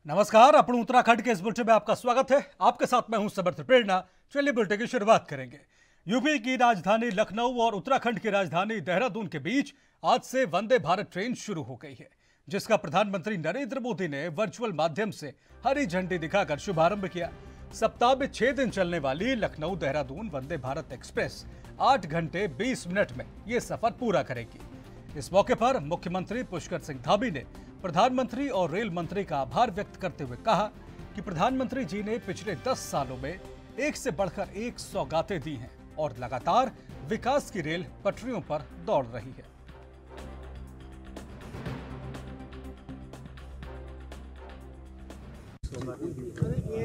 नमस्कार, अपन उत्तराखंड के इस बुलेटिन में आपका स्वागत है। आपके साथ मैं हूं समर्थ प्रेरणा। चलिए बुलेटिन की शुरुआत करेंगे। यूपी की राजधानी लखनऊ और उत्तराखंड की राजधानी देहरादून के बीच आज से वंदे भारत ट्रेन शुरू हो गई है, जिसका प्रधानमंत्री नरेंद्र मोदी ने वर्चुअल माध्यम से हरी झंडी दिखाकर शुभारंभ किया। सप्ताह में 6 दिन चलने वाली लखनऊ देहरादून वंदे भारत एक्सप्रेस 8 घंटे 20 मिनट में ये सफर पूरा करेगी। इस मौके पर मुख्यमंत्री पुष्कर सिंह धामी ने प्रधानमंत्री और रेल मंत्री का आभार व्यक्त करते हुए कहा कि प्रधानमंत्री जी ने पिछले 10 सालों में एक से बढ़कर एक सौगातें दी हैं और लगातार विकास की रेल पटरियों पर दौड़ रही है।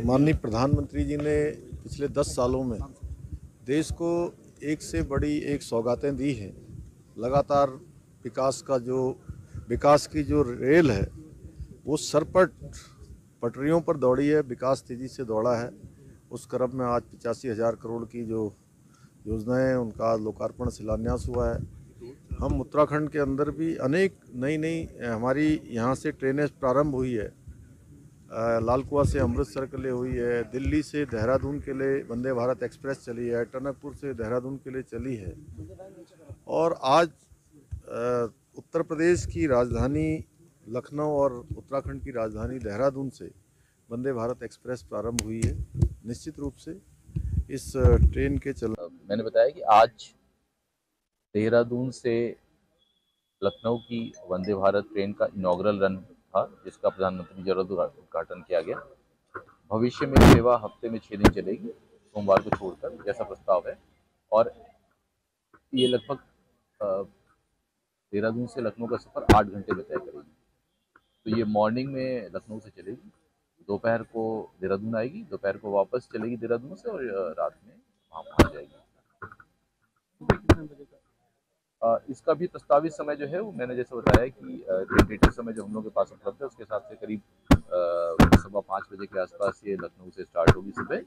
माननीय प्रधानमंत्री जी ने पिछले 10 सालों में देश को एक से बड़ी एक सौगातें दी हैं। लगातार विकास की जो रेल है वो सरपट पटरियों पर दौड़ी है, विकास तेजी से दौड़ा है। उस क्रम में आज 85,000 करोड़ की जो योजनाएं हैं उनका लोकार्पण शिलान्यास हुआ है। हम उत्तराखंड के अंदर भी अनेक नई हमारी यहाँ से ट्रेनें प्रारंभ हुई है। लाल कुआं से अमृतसर के लिए हुई है, दिल्ली से देहरादून के लिए वंदे भारत एक्सप्रेस चली है, टनकपुर से देहरादून के लिए चली है। और आज उत्तर प्रदेश की राजधानी लखनऊ और उत्तराखंड की राजधानी देहरादून से वंदे भारत एक्सप्रेस प्रारंभ हुई है। निश्चित रूप से इस ट्रेन के मैंने बताया कि आज देहरादून से लखनऊ की वंदे भारत ट्रेन का इनॉग्रल रन था, जिसका प्रधानमंत्री जी द्वारा उद्घाटन किया गया। भविष्य में सेवा हफ्ते में 6 दिन चलेगी, सोमवार को छोड़कर, जैसा प्रस्ताव है। और ये लगभग देहरादून से लखनऊ का सफर 8 घंटे में तय करेगी। तो ये मॉर्निंग में लखनऊ से चलेगी, दोपहर को देहरादून आएगी, दोपहर को वापस चलेगी देहरादून से और रात में वहाँ पहुँच जाएगी। इसका भी प्रस्तावित समय जो है वो मैंने जैसे बताया कि टेंटेटिव समय जो हम लोग के पास उपलब्ध है उसके हिसाब से करीब 5:15 बजे के आसपास ये लखनऊ से स्टार्ट होगी सुबह,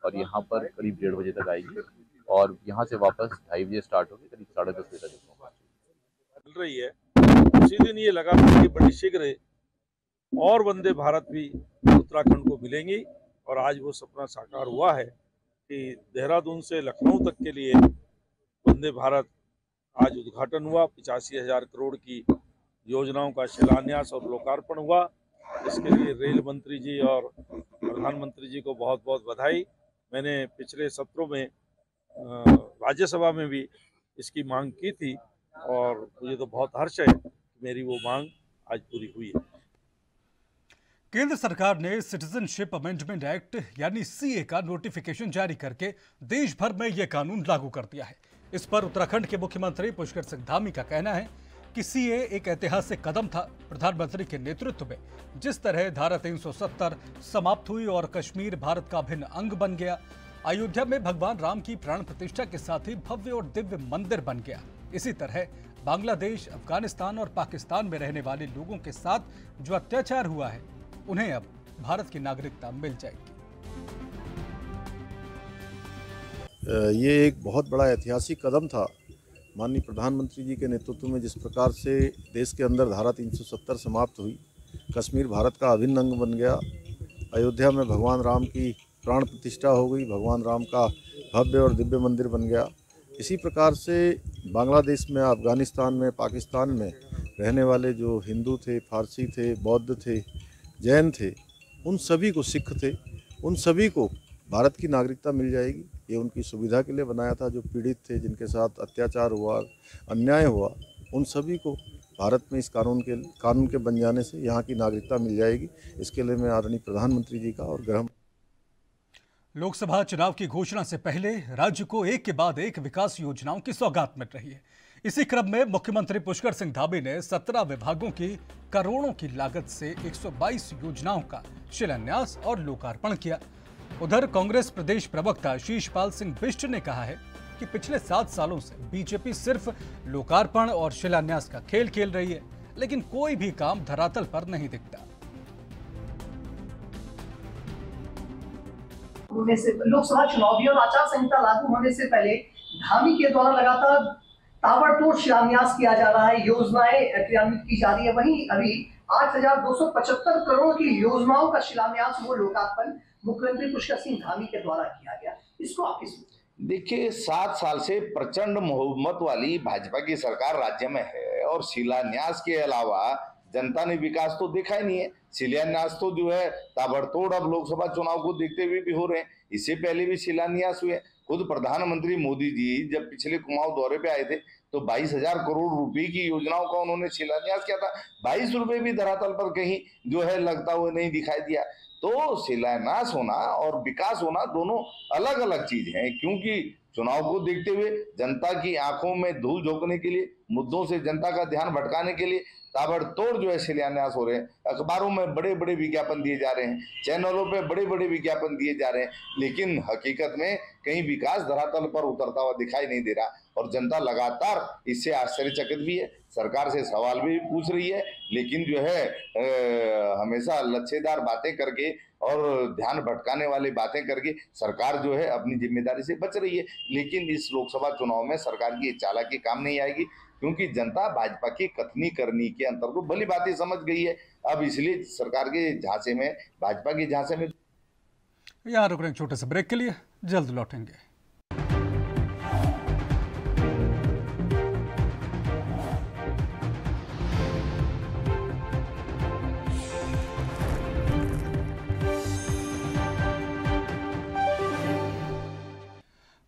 और यहाँ पर करीब 1:30 बजे तक आएगी, और यहाँ से वापस 2:30 बजे स्टार्ट होगी, करीब 10:30 बजे तक मिल रही है। उसी दिन ये लगातार बड़ी शीघ्र और वंदे भारत भी उत्तराखंड को मिलेंगी। और आज वो सपना साकार हुआ है कि देहरादून से लखनऊ तक के लिए वंदे भारत आज उद्घाटन हुआ। 85,000 करोड़ की योजनाओं का शिलान्यास और लोकार्पण हुआ। इसके लिए रेल मंत्री जी और प्रधानमंत्री जी को बहुत बहुत बधाई। मैंने पिछले सत्रों में राज्यसभा में भी इसकी मांग की थी और मुझे तो बहुत हर्ष है कि मेरी वो मांग आज पूरी हुई है। केंद्र सरकार ने सिटीजनशिप अमेंडमेंट एक्ट यानी सीए का नोटिफिकेशन जारी करके देश भर में यह कानून लागू कर दिया है। इस पर उत्तराखंड के मुख्यमंत्री पुष्कर सिंह धामी का कहना है कि सीए एक ऐतिहासिक कदम था। प्रधानमंत्री के नेतृत्व में जिस तरह धारा 370 समाप्त हुई और कश्मीर भारत का अभिन्न अंग बन गया, अयोध्या में भगवान राम की प्राण प्रतिष्ठा के साथ ही भव्य और दिव्य मंदिर बन गया, इसी तरह बांग्लादेश, अफगानिस्तान और पाकिस्तान में रहने वाले लोगों के साथ जो अत्याचार हुआ है उन्हें अब भारत की नागरिकता मिल जाएगी। ये एक बहुत बड़ा ऐतिहासिक कदम था। माननीय प्रधानमंत्री जी के नेतृत्व में जिस प्रकार से देश के अंदर धारा 370 समाप्त हुई, कश्मीर भारत का अभिन्न अंग बन गया, अयोध्या में भगवान राम की प्राण प्रतिष्ठा हो गई, भगवान राम का भव्य और दिव्य मंदिर बन गया। इसी प्रकार से बांग्लादेश में, अफगानिस्तान में, पाकिस्तान में रहने वाले जो हिंदू थे, फारसी थे, बौद्ध थे, जैन थे, उन सभी को, सिख थे, उन सभी को भारत की नागरिकता मिल जाएगी। ये उनकी सुविधा के लिए बनाया था। जो पीड़ित थे, जिनके साथ अत्याचार हुआ, अन्याय हुआ, उन सभी को भारत में इस कानून के बन जाने से यहाँ की नागरिकता मिल जाएगी। इसके लिए मैं आदरणीय प्रधानमंत्री जी का और गृह लोकसभा चुनाव की घोषणा से पहले राज्य को एक के बाद एक विकास योजनाओं की सौगात मिल रही है। इसी क्रम में मुख्यमंत्री पुष्कर सिंह धामी ने 17 विभागों की करोड़ों की लागत से 122 योजनाओं का शिलान्यास और लोकार्पण किया। उधर कांग्रेस प्रदेश प्रवक्ता शीशपाल सिंह बिष्ट ने कहा है कि पिछले 7 सालों से बीजेपी सिर्फ लोकार्पण और शिलान्यास का खेल खेल रही है, लेकिन कोई भी काम धरातल पर नहीं दिखता। लोकसभा चुनावी और आचार संहिता लागू होने से पहले धामी के द्वारा लगातार ताबड़तोड़ शिलान्यास किया जा रहा है, योजनाएं क्रियान्वित की जा रही है। वहीं अभी 8,275 करोड़ की योजनाओं का शिलान्यास वो लोकार्पण मुख्यमंत्री पुष्कर सिंह धामी के द्वारा किया गया। इसको आप किस देखिए, 7 साल से प्रचंड बहुमत वाली भाजपा की सरकार राज्य में है और शिलान्यास के अलावा जनता ने विकास तो देखा ही नहीं है। शिलान्यास तो जो है ताबड़तोड़ अब लोकसभा चुनाव को देखते हुए भी हो रहे हैं। इससे पहले भी शिलान्यास हुए। खुद प्रधानमंत्री मोदी जी जब पिछले कुमाऊं दौरे पे आए थे तो 22,000 करोड़ रुपए की योजनाओं का उन्होंने शिलान्यास किया था। 22 रुपए भी धरातल पर कहीं जो है लगता हुआ नहीं दिखाई दिया। तो शिलान्यास होना और विकास होना दोनों अलग अलग चीज हैं, क्योंकि चुनाव को देखते हुए जनता की आंखों में धूल झोंकने के लिए, मुद्दों से जनता का ध्यान भटकाने के लिए ताबड़तोड़ जो है शिलान्यास हो रहे हैं। अखबारों में बड़े बड़े विज्ञापन दिए जा रहे हैं, चैनलों पे बड़े बड़े विज्ञापन दिए जा रहे हैं, लेकिन हकीकत में कहीं विकास धरातल पर उतरता हुआ दिखाई नहीं दे रहा। और जनता लगातार इससे आश्चर्यचकित भी है, सरकार से सवाल भी पूछ रही है, लेकिन जो है हमेशा लच्छेदार बातें करके और ध्यान भटकाने वाली बातें करके सरकार जो है अपनी जिम्मेदारी से बच रही है। लेकिन इस लोकसभा चुनाव में सरकार की चालाकी काम नहीं आएगी, क्योंकि जनता भाजपा की कथनी करनी के अंतर को भली बातें समझ गई है। अब इसलिए सरकार के झांसे में, भाजपा के झांसे में। यहाँ रुक रहे हैं छोटे से ब्रेक के लिए, जल्द लौटेंगे।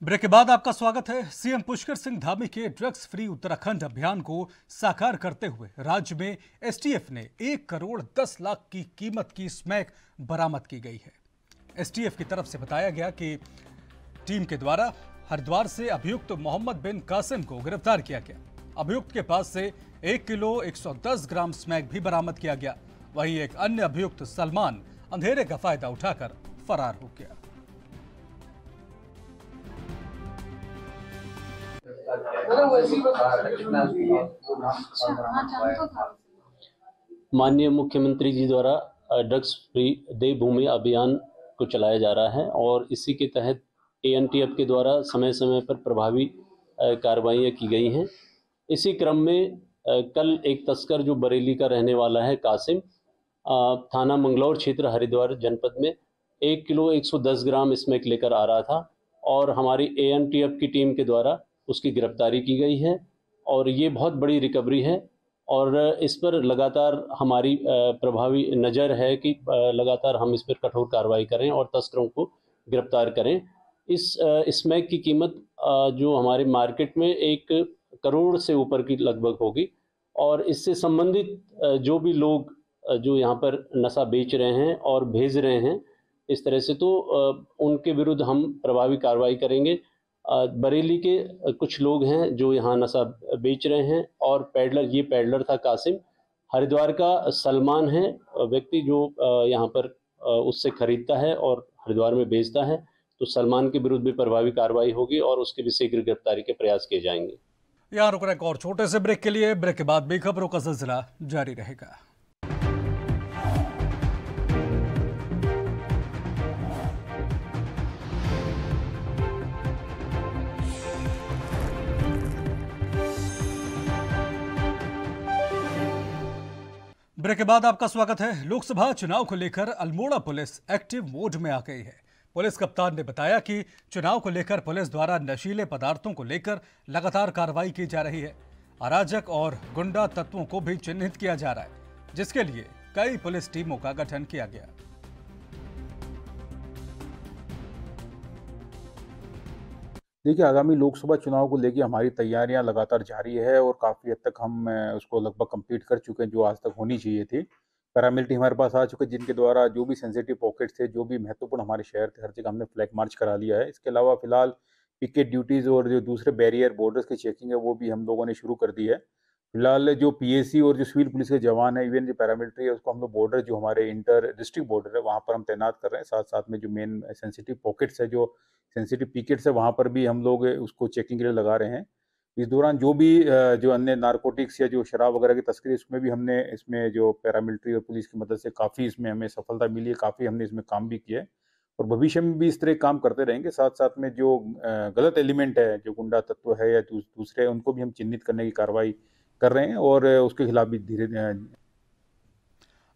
ब्रेक के बाद आपका स्वागत है। सीएम पुष्कर सिंह धामी के ड्रग्स फ्री उत्तराखंड अभियान को साकार करते हुए राज्य में एसटीएफ ने 1 करोड़ 10 लाख की कीमत की स्मैक बरामद की गई है। एसटीएफ की तरफ से बताया गया कि टीम के द्वारा हरिद्वार से अभियुक्त मोहम्मद बिन कासिम को गिरफ्तार किया गया। अभियुक्त के पास से 1 किलो 110 ग्राम स्मैक भी बरामद किया गया। वहीं एक अन्य अभियुक्त सलमान अंधेरे का फायदा उठाकर फरार हो गया। माननीय मुख्यमंत्री जी द्वारा ड्रग्स फ्री देवभूमि अभियान को चलाया जा रहा है और इसी के तहत एएनटीएफ के द्वारा समय समय पर प्रभावी कार्रवाइयाँ की गई हैं। इसी क्रम में कल एक तस्कर जो बरेली का रहने वाला है कासिम, थाना मंगलौर क्षेत्र हरिद्वार जनपद में 1 किलो 110 ग्राम स्मैक लेकर आ रहा था और हमारी एएनटीएफ की टीम के द्वारा उसकी गिरफ्तारी की गई है और ये बहुत बड़ी रिकवरी है और इस पर लगातार हमारी प्रभावी नज़र है कि लगातार हम इस पर कठोर कार्रवाई करें और तस्करों को गिरफ्तार करें। इस स्मैक की कीमत जो हमारे मार्केट में 1 करोड़ से ऊपर की लगभग होगी और इससे संबंधित जो भी लोग जो यहाँ पर नशा बेच रहे हैं और भेज रहे हैं इस तरह से, तो उनके विरुद्ध हम प्रभावी कार्रवाई करेंगे। बरेली के कुछ लोग हैं जो यहाँ नशा बेच रहे हैं और ये पैडलर था कासिम। हरिद्वार का सलमान है व्यक्ति जो यहाँ पर उससे खरीदता है और हरिद्वार में बेचता है, तो सलमान के विरुद्ध भी प्रभावी कार्रवाई होगी और उसके भी शीघ्र गिरफ्तारी के प्रयास किए जाएंगे। यहाँ रुक रहे हैं और छोटे से ब्रेक के लिए। ब्रेक के बाद भी खबरों का सिलसिला जारी रहेगा। ब्रेक के बाद आपका स्वागत है। लोकसभा चुनाव को लेकर अल्मोड़ा पुलिस एक्टिव मोड में आ गई है। पुलिस कप्तान ने बताया कि चुनाव को लेकर पुलिस द्वारा नशीले पदार्थों को लेकर लगातार कार्रवाई की जा रही है। अराजक और गुंडा तत्वों को भी चिन्हित किया जा रहा है, जिसके लिए कई पुलिस टीमों का गठन किया गया। देखिए, आगामी लोकसभा चुनाव को लेकर हमारी तैयारियां लगातार जारी है और काफ़ी हद तक हम उसको लगभग कंप्लीट कर चुके हैं, जो आज तक होनी चाहिए थी। पैरामिलिट्री हमारे पास आ चुके, जिनके द्वारा जो भी सेंसिटिव पॉकेट्स थे, जो भी महत्वपूर्ण हमारे शहर थे, हर जगह हमने फ्लैग मार्च करा लिया है। इसके अलावा फिलहाल पिकेट ड्यूटीज़ और जो दूसरे बैरियर बॉर्डर्स की चेकिंग है वो भी हम लोगों ने शुरू कर दी है। फिलहाल जो पीएसी और जो सिविल पुलिस के जवान है, इवन जो पैरामिलिट्री है, उसको हम लोग बॉर्डर जो हमारे इंटर डिस्ट्रिक्ट बॉर्डर है वहाँ पर हम तैनात कर रहे हैं। साथ साथ में जो मेन सेंसिटिव पॉकेट्स है, जो सेंसिटिव पिकेट्स है, वहाँ पर भी हम लोग उसको चेकिंग के लिए लगा रहे हैं। इस दौरान जो भी जो अन्य नारकोटिक्स या जो शराब वगैरह की तस्करी, उसमें भी हमने इसमें जो पैरामिलिट्री और पुलिस की मदद से काफ़ी इसमें हमें सफलता मिली है, काफ़ी हमने इसमें काम भी किया है और भविष्य में भी इस तरह काम करते रहेंगे। साथ साथ में जो गलत एलिमेंट है, जो गुंडा तत्व है या दूसरे, उनको भी हम चिन्हित करने की कार्रवाई कर रहे हैं और उसके खिलाफ भी धीरे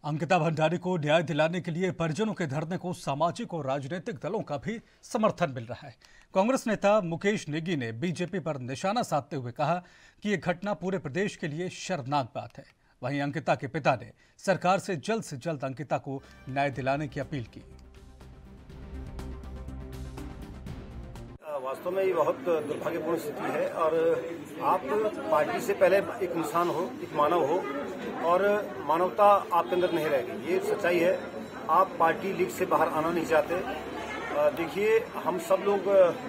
अंकिता भंडारी को न्याय दिलाने के लिए परिजनों के धरने को सामाजिक और राजनीतिक दलों का भी समर्थन मिल रहा है। कांग्रेस नेता मुकेश नेगी ने बीजेपी पर निशाना साधते हुए कहा कि यह घटना पूरे प्रदेश के लिए शर्मनाक बात है। वहीं अंकिता के पिता ने सरकार से जल्द अंकिता को न्याय दिलाने की अपील की। वास्तव में ये बहुत दुर्भाग्यपूर्ण स्थिति है और आप पार्टी से पहले एक इंसान हो, एक मानव हो और मानवता आपके अंदर नहीं रहेगी, ये सच्चाई है। आप पार्टी लीग से बाहर आना नहीं चाहते। देखिए, हम सब लोग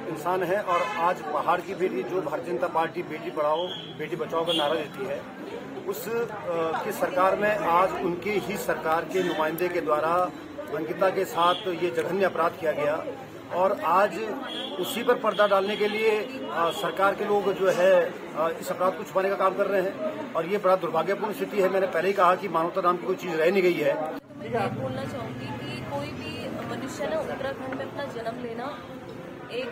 इंसान हैं और आज पहाड़ की बेटी जो भारतीय जनता पार्टी बेटी पढ़ाओ बेटी बचाओ का नारा देती है, उस की सरकार में आज उनके ही सरकार के नुमाइंदे के द्वारा अंकिता के साथ ये जघन्य अपराध किया गया और आज उसी पर पर्दा डालने के लिए सरकार के लोग जो है इस अपराध को छुपाने का काम कर रहे हैं और ये बड़ा दुर्भाग्यपूर्ण स्थिति है। मैंने पहले ही कहा कि मानवता नाम की कोई चीज रह नहीं गई है। मैं बोलना चाहूंगी कि कोई भी मनुष्य ना उत्तराखंड में अपना जन्म लेना एक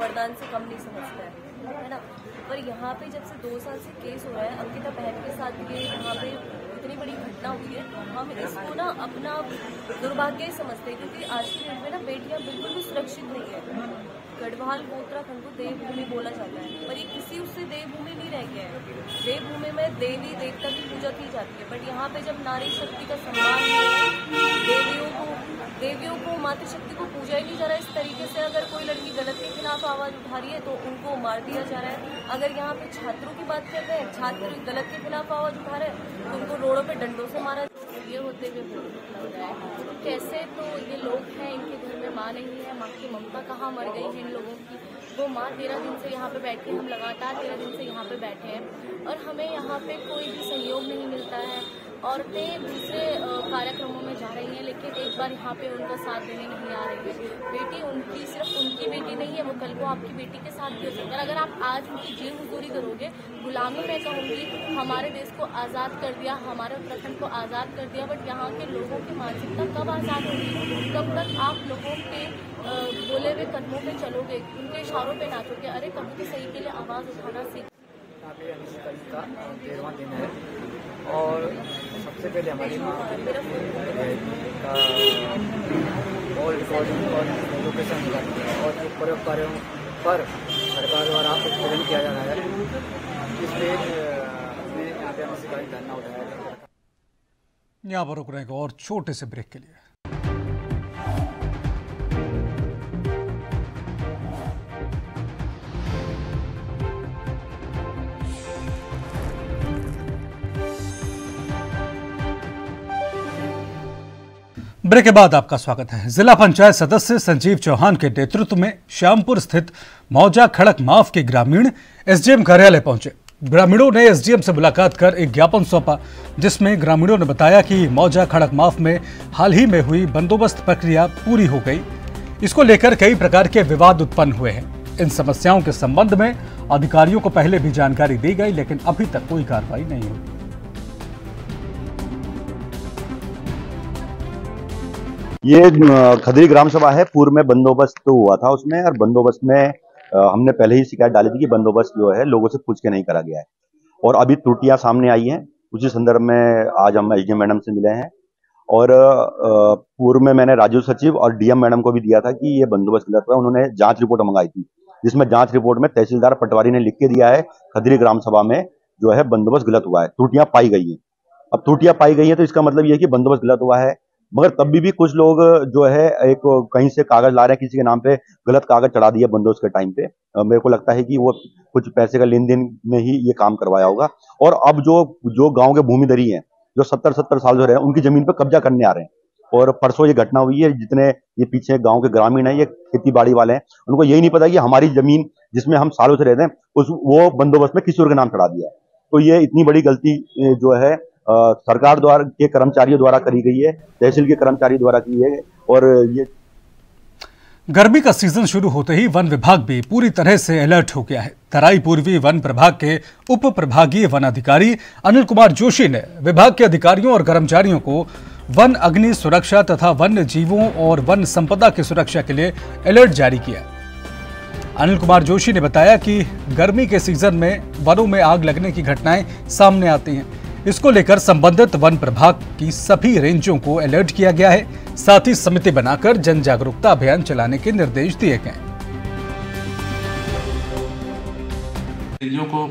वरदान से कम नहीं समझता है ना। पर यहाँ पे जब से 2 साल से केस हो रहा है, अंकिता बहन के साथ ये यहाँ पे इतनी बड़ी घटना हुई है, हम इसको ना अपना दुर्भाग्य ही समझते हैं क्योंकि आज की डेट में ना बेटियां बिल्कुल भी सुरक्षित नहीं है। गढ़वाल को उत्तराखंड को देवभूमि बोला जाता है, पर ये किसी उससे देवभूमि नहीं रह गया है। देवभूमि में देवी देवता की पूजा की जाती है, बट यहाँ पे जब नारी शक्ति का सम्मान देवियों को मातृशक्ति को पूजा ही नहीं जा रहा है। इस तरीके से अगर कोई लड़की गलत के खिलाफ आवाज उठा रही है तो उनको मार दिया जा रहा है। अगर यहाँ पे छात्रों की बात करते हैं, छात्र गलत के खिलाफ आवाज उठा रहे हैं तो उनको रोडों पे डंडों से मारा। ये होते हुए लग रहा है कैसे तो ये लोग हैं, इनके घर में माँ नहीं है, माँ की ममता कहाँ मर गई है इन लोगों की। वो माँ 13 दिन से यहाँ पे बैठी, हम लगातार 13 दिन से यहाँ पे बैठे हैं और हमें यहाँ पे कोई भी सहयोग नहीं मिलता है। औरतें दूसरे कार्यक्रमों में जा रही हैं लेकिन एक बार यहाँ पे उनका साथ देने नहीं आ रही है। बेटी उनकी सिर्फ उनकी बेटी नहीं है, वो कल को आपकी बेटी के साथ भी हो सकता है। अगर आप आज उनकी जेल मजदूरी करोगे, गुलामी मैं कहूँगी, हमारे देश को आज़ाद कर दिया, हमारे उत्तराखंड को आज़ाद कर दिया, बट यहाँ के लोगों की मानसिकता कब आज़ाद होगी? कब तक आप लोगों के बोले हुए कदमों पे चलोगे, उनके इशारों पे नाचोगे? अरे कभी तो सही के लिए आवाज़ उठाना सीख। का 13वां दिन है और सबसे पहले हमारी माँ का कॉल रिकॉर्डिंग और लोकेशन और प्रयोग कार्यों पर सरकार द्वारा उत्पीड़न किया जा रहा है, इसलिए हमने यहाँ पे हमारे धरना उठाया है। यहाँ पर रुक रहेगा और छोटे से ब्रेक के लिए। ब्रेक के बाद आपका स्वागत है। जिला पंचायत सदस्य संजीव चौहान के नेतृत्व में श्यामपुर स्थित मौजा खड़क माफ के ग्रामीण एसडीएम कार्यालय पहुंचे। ग्रामीणों ने एसडीएम से मुलाकात कर एक ज्ञापन सौंपा, जिसमें ग्रामीणों ने बताया कि मौजा खड़क माफ में हाल ही में हुई बंदोबस्त प्रक्रिया पूरी हो गई। इसको लेकर कई प्रकार के विवाद उत्पन्न हुए हैं। इन समस्याओं के संबंध में अधिकारियों को पहले भी जानकारी दी गई, लेकिन अभी तक कोई कार्रवाई नहीं हुई। ये खदरी ग्राम सभा है, पूर्व में बंदोबस्त तो हुआ था उसमें, और बंदोबस्त में हमने पहले ही शिकायत डाली थी कि बंदोबस्त जो है लोगों से पूछ के नहीं करा गया है और अभी त्रुटियां सामने आई हैं। उसी संदर्भ में आज हम एसडीएम मैडम से मिले हैं और पूर्व में मैंने राजस्व सचिव और डीएम मैडम को भी दिया था कि ये बंदोबस्त गलत हुआ। उन्होंने जांच रिपोर्ट मंगाई थी, जिसमें जांच रिपोर्ट में तहसीलदार पटवारी ने लिख के दिया है खदरी ग्राम सभा में जो है बंदोबस्त गलत हुआ है, त्रुटियां पाई गई है। अब त्रुटियां पाई गई है तो इसका मतलब ये है कि बंदोबस्त गलत हुआ है, मगर तब भी कुछ लोग जो है एक कहीं से कागज ला रहे हैं, किसी के नाम पे गलत कागज चढ़ा दिया बंदोबस्त के टाइम पे। मेरे को लगता है कि वो कुछ पैसे का लेन देन में ही ये काम करवाया होगा। और अब जो गांव के भूमिधरी हैं, जो 70 साल जो रहे हैं, उनकी जमीन पे कब्जा करने आ रहे हैं। और परसों ये घटना हुई है, जितने ये पीछे गाँव के ग्रामीण है, ये खेती बाड़ी वाले हैं, उनको यही नहीं पता कि हमारी जमीन जिसमें हम सालों से रहते हैं वो बंदोबस्त में किसी और के नाम चढ़ा दिया है। तो ये इतनी बड़ी गलती जो है सरकार द्वारा के कर्मचारियों द्वारा करी गई है, तहसील के कर्मचारी द्वारा की है। और ये गर्मी का सीजन शुरू होते ही वन विभाग भी पूरी तरह से अलर्ट हो गया है। तराई पूर्वी वन प्रभाग के उप प्रभागीय वन अधिकारी अनिल कुमार जोशी ने विभाग के अधिकारियों और कर्मचारियों को वन अग्नि सुरक्षा तथा वन्य जीवों और वन संपदा की सुरक्षा के लिए अलर्ट जारी किया। अनिल कुमार जोशी ने बताया कि गर्मी के सीजन में वनों में आग लगने की घटनाएं सामने आती हैं। इसको लेकर संबंधित वन प्रभाग की सभी रेंजों को अलर्ट किया गया है। साथ ही समिति बनाकर जन जागरूकता अभियान चलाने के निर्देश दिए गए। रेंजों को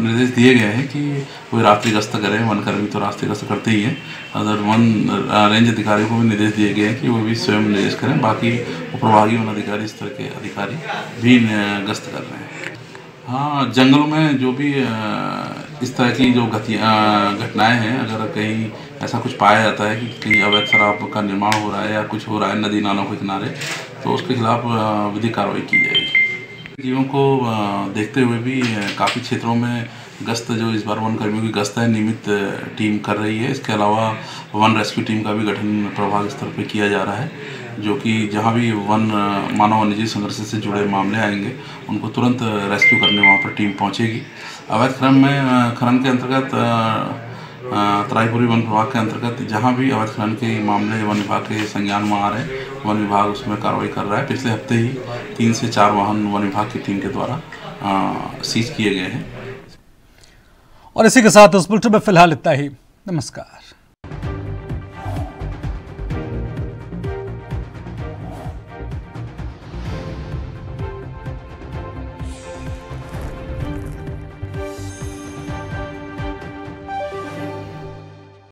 निर्देश दिए गए हैं कि कोई रात्रि गश्त करें। वनकर्मी तो रात्रि गश्त करते ही हैं। अदर वन रेंज अधिकारियों को भी निर्देश दिए गए हैं कि वो भी स्वयं निर्देश करें। बाकी उपप्रभागीय वन अधिकारी स्तर के अधिकारी भी गश्त कर रहे हैं। हाँ, जंगलों में जो भी इस तरह की जो घटनाएं हैं, अगर कहीं ऐसा कुछ पाया जाता है कि कहीं अवैध शराब का निर्माण हो रहा है या कुछ हो रहा है नदी नालों के किनारे, तो उसके खिलाफ विधिक कार्रवाई की जाएगी। जीवों को देखते हुए भी काफ़ी क्षेत्रों में गश्त, जो इस बार वन कर्मियों की गश्त है, नियमित टीम कर रही है। इसके अलावा वन रेस्क्यू टीम का भी गठन प्रभाग स्तर पर किया जा रहा है, जो कि जहां भी मानव वन्यजीव संघर्ष से जुड़े मामले आएंगे उनको तुरंत रेस्क्यू करने वहां पर टीम पहुंचेगी। अवैध खनन के अंतर्गत तराईपुरी वन प्रभाग के अंतर्गत जहां भी अवैध खनन के मामले वन विभाग के संज्ञान में आ रहे हैं, वन विभाग उसमें कार्रवाई कर रहा है। पिछले हफ्ते ही 3 से 4 वाहन वन विभाग की टीम के द्वारा सीज किए गए हैं। और इसी के साथ इस बुलेटिन में फिलहाल इतना ही। नमस्कार।